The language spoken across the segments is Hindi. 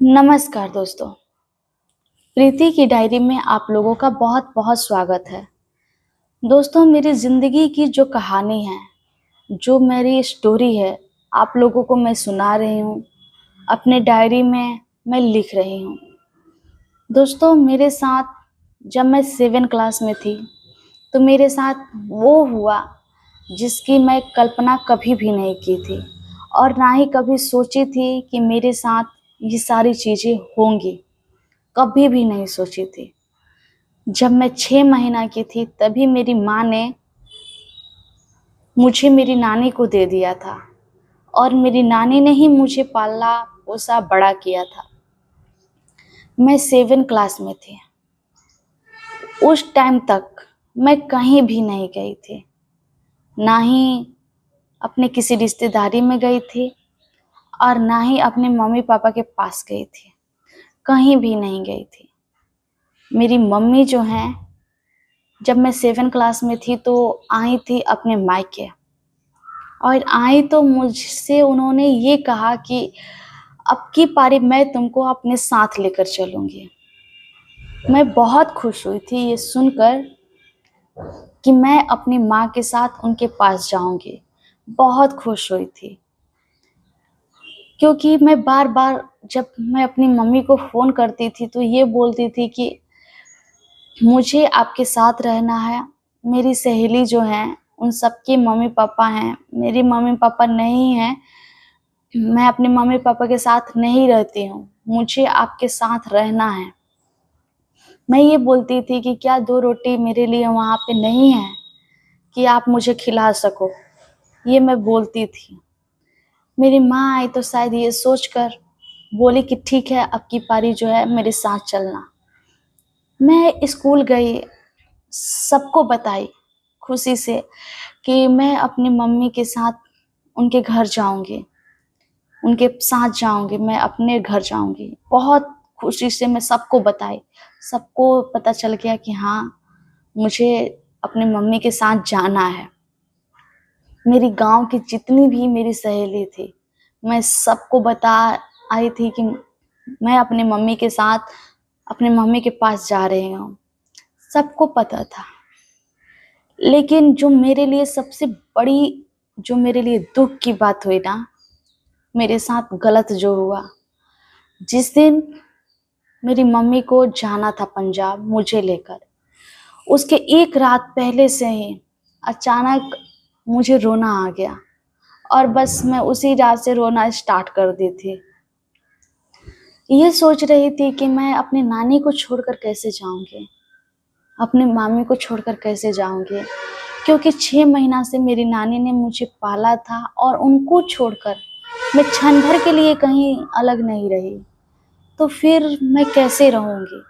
नमस्कार दोस्तों, प्रीति की डायरी में आप लोगों का बहुत-बहुत स्वागत है। दोस्तों, मेरी ज़िंदगी की जो कहानी है, जो मेरी स्टोरी है, आप लोगों को मैं सुना रही हूँ, अपने डायरी में मैं लिख रही हूँ। दोस्तों, मेरे साथ जब मैं 7 क्लास में थी, तो मेरे साथ वो हुआ जिसकी मैं कल्पना कभी भी नहीं की थी और ना ही कभी सोची थी कि मेरे साथ ये सारी चीज़ें होंगी, कभी भी नहीं सोची थी। जब मैं 6 महीना की थी तभी मेरी माँ ने मुझे मेरी नानी को दे दिया था और मेरी नानी ने ही मुझे पाला-पोसा बड़ा किया था। मैं 7 क्लास में थी। उस टाइम तक मैं कहीं भी नहीं गई थी। ना ही अपने किसी रिश्तेदारी में गई थी और ना ही अपने मम्मी-पापा के पास गई थी। कहीं भी नहीं गई थी। मेरी मम्मी जो हैं, जब मैं 7 क्लास में थी तो आई थी अपने मायके और आई तो मुझसे उन्होंने ये कहा कि अब की पारी मैं तुमको अपने साथ लेकर चलूँगी। मैं बहुत खुश हुई थी ये सुनकर कि मैं अपनी माँ के साथ उनके पास जाऊँगी। बहुत खुश हुई थी, क्योंकि मैं बार-बार जब मैं अपनी मम्मी को फ़ोन करती थी तो ये बोलती थी कि मुझे आपके साथ रहना है। मेरी सहेली जो हैं, उन सबके मम्मी-पापा हैं, मेरे मम्मी-पापा नहीं हैं। मैं अपने मम्मी-पापा के साथ नहीं रहती हूँ, मुझे आपके साथ रहना है। मैं ये बोलती थी कि क्या 2 रोटी मेरे लिए वहाँ पे नहीं है, कि आप मुझे खिला सको? ये मैं बोलती थी। मेरी माँ आई तो शायद ये सोचकर बोली कि ठीक है, अब की पारी जो है मेरे साथ चलना। मैं स्कूल गई, सबको बताई खुशी से कि मैं अपनी मम्मी के साथ उनके घर जाऊँगी। उनके साथ जाऊँगी, मैं अपने घर जाऊँगी। बहुत खुशी से मैं सबको बताई। सबको पता चल गया कि हाँ, मुझे अपनी मम्मी के साथ जाना है। मेरी गाँव की जितनी भी मेरी सहेली थी, मैं सबको बता आई थी कि मैं अपनी मम्मी के साथ अपनी मम्मी के पास जा रही हूँ। सबको पता था। लेकिन जो मेरे लिए सबसे बड़ी जो मेरे लिए दुःख की बात हुई ना, मेरे साथ गलत जो हुआ, जिस दिन मेरी मम्मी को जाना था पंजाब मुझे लेकर, उसके 1 रात पहले से ही अचानक मुझे रोना आ गया और बस मैं उसी रात से रोना स्टार्ट कर दी थी। ये सोच रही थी कि मैं अपनी नानी को छोड़कर कैसे जाऊँगी, अपनी मामी को छोड़कर कैसे जाऊँगी, क्योंकि 6 महीना से मेरी नानी ने मुझे पाला था और उनको छोड़कर मैं क्षण भर के लिए कहीं अलग नहीं रही। तो फिर मैं कैसे रहूँगी?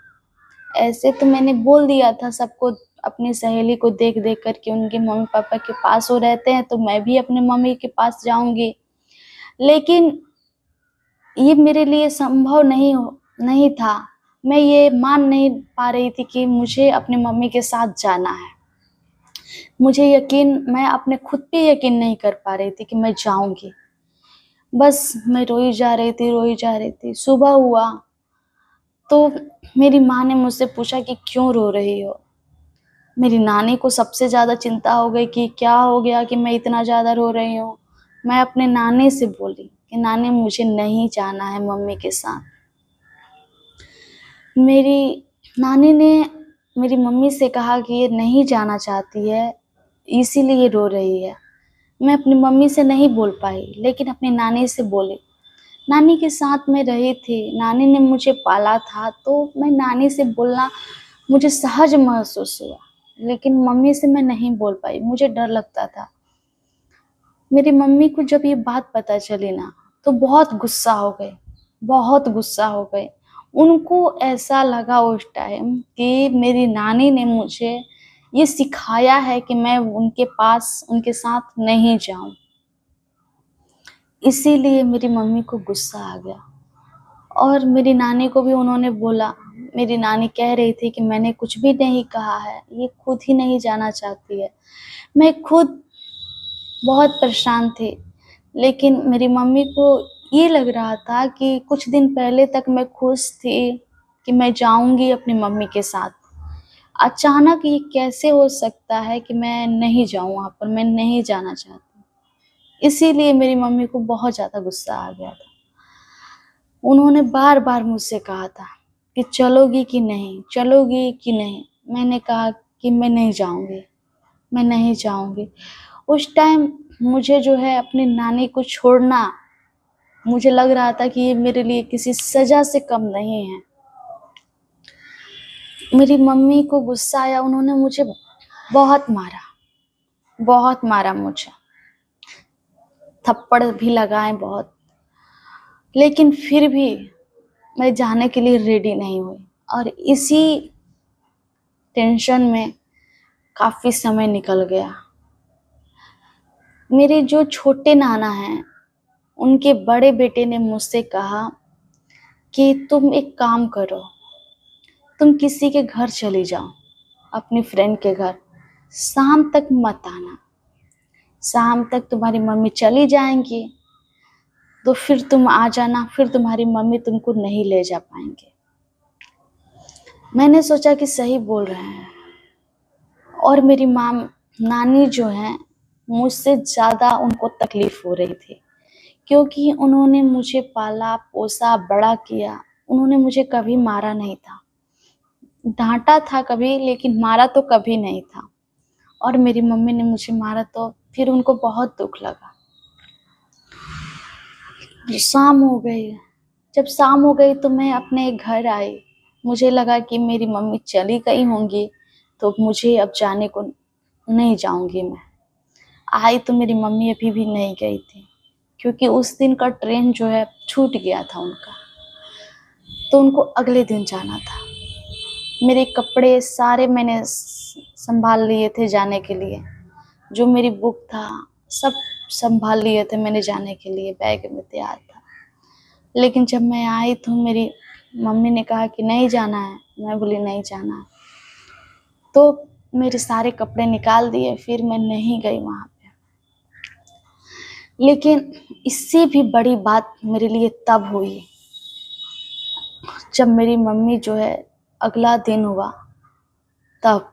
ऐसे तो मैंने बोल दिया था सबको, अपनी सहेली को देख-देख कर कि उनके मम्मी-पापा के पास वो रहते हैं, तो मैं भी अपनी मम्मी के पास जाऊँगी। लेकिन ये मेरे लिए संभव नहीं था। मैं ये मान नहीं पा रही थी कि मुझे अपनी मम्मी के साथ जाना है। मैं अपने खुद पे यकीन नहीं कर पा रही थी कि मैं जाऊँगी। बस मैं रोई जा रही थी, रोई जा रही थी। सुबह हुआ तो मेरी माँ ने मुझसे पूछा कि क्यों रो रही हो? मेरी नानी को सबसे ज़्यादा चिंता हो गई कि क्या हो गया कि मैं इतना ज़्यादा रो रही हूँ। मैं अपने नानी से बोली कि नानी मुझे नहीं जाना है मम्मी के साथ। मेरी नानी ने मेरी मम्मी से कहा कि ये नहीं जाना चाहती है, इसीलिए रो रही है। मैं अपनी मम्मी से नहीं बोल पाई, लेकिन अपनी नानी से बोली। नानी के साथ मैं रही थी, नानी ने मुझे पाला था, तो मैं नानी से बोलना मुझे सहज महसूस हुआ, लेकिन मम्मी से मैं नहीं बोल पाई, मुझे डर लगता था। मेरी मम्मी को जब ये बात पता चली ना, तो बहुत गुस्सा हो गए, बहुत गुस्सा हो गए। उनको ऐसा लगा उस टाइम कि मेरी नानी ने मुझे ये सिखाया है कि मैं उनके पास, उनके साथ नहीं जाऊँ। इसीलिए मेरी मम्मी को गुस्सा आ गया और मेरी नानी को भी उन्होंने बोला। मेरी नानी कह रही थी कि मैंने कुछ भी नहीं कहा है, ये खुद ही नहीं जाना चाहती है। मैं खुद बहुत परेशान थी, लेकिन मेरी मम्मी को ये लग रहा था कि कुछ दिन पहले तक मैं खुश थी कि मैं जाऊँगी अपनी मम्मी के साथ। अचानक ये कैसे हो सकता है कि मैं नहीं जाऊँ वहाँ पर, मैं नहीं जाना चाहती। इसीलिए मेरी मम्मी को बहुत ज़्यादा गुस्सा आ गया था। उन्होंने बार-बार मुझसे कहा था कि चलोगी कि नहीं, चलोगी कि नहीं? मैंने कहा कि मैं नहीं जाऊँगी, मैं नहीं जाऊँगी। उस टाइम मुझे जो है अपनी नानी को छोड़ना, मुझे लग रहा था कि ये मेरे लिए किसी सज़ा से कम नहीं है। मेरी मम्मी को गुस्सा आया, उन्होंने मुझे बहुत मारा मुझे। थप्पड़ भी लगाए बहुत, लेकिन फिर भी मैं जाने के लिए रेडी नहीं हुई और इसी टेंशन में काफ़ी समय निकल गया। मेरे जो छोटे नाना हैं, उनके बड़े बेटे ने मुझसे कहा कि तुम एक काम करो, तुम किसी के घर चली जाओ, अपनी फ्रेंड के घर, शाम तक मत आना। शाम तक तुम्हारी मम्मी चली जाएँगी, तो फिर तुम आ जाना, फिर तुम्हारी मम्मी तुमको नहीं ले जा पाएँगे। मैंने सोचा कि सही बोल रहे हैं और मेरी नानी जो हैं, मुझसे ज़्यादा उनको तकलीफ़ हो रही थी क्योंकि उन्होंने मुझे पाला, पोसा, बड़ा किया। उन्होंने मुझे कभी मारा नहीं था, डाँटा था कभी लेकिन मारा तो कभी नहीं था और मेरी मम्मी ने मुझे मारा तो फिर उनको बहुत दुःख लगा। शाम हो गई, जब शाम हो गई तो मैं अपने घर आई। मुझे लगा कि मेरी मम्मी चली गई होंगी, तो मुझे अब जाने को नहीं जाऊँगी मैं। आई तो मेरी मम्मी अभी भी नहीं गई थी, क्योंकि उस दिन का ट्रेन जो है छूट गया था उनका, तो उनको अगले दिन जाना था। मेरे कपड़े सारे मैंने संभाल लिए थे जाने के लिए, जो मेरी बुक था सब संभाल लिए थे मैंने जाने के लिए, बैग में तैयार था। लेकिन जब मैं आई तो मेरी मम्मी ने कहा कि नहीं जाना है, मैं बोली नहीं जाना है। तो मेरे सारे कपड़े निकाल दिए, फिर मैं नहीं गई वहाँ पे। लेकिन इससे भी बड़ी बात मेरे लिए तब हुई, जब मेरी मम्मी जो है अगला दिन हुआ तब।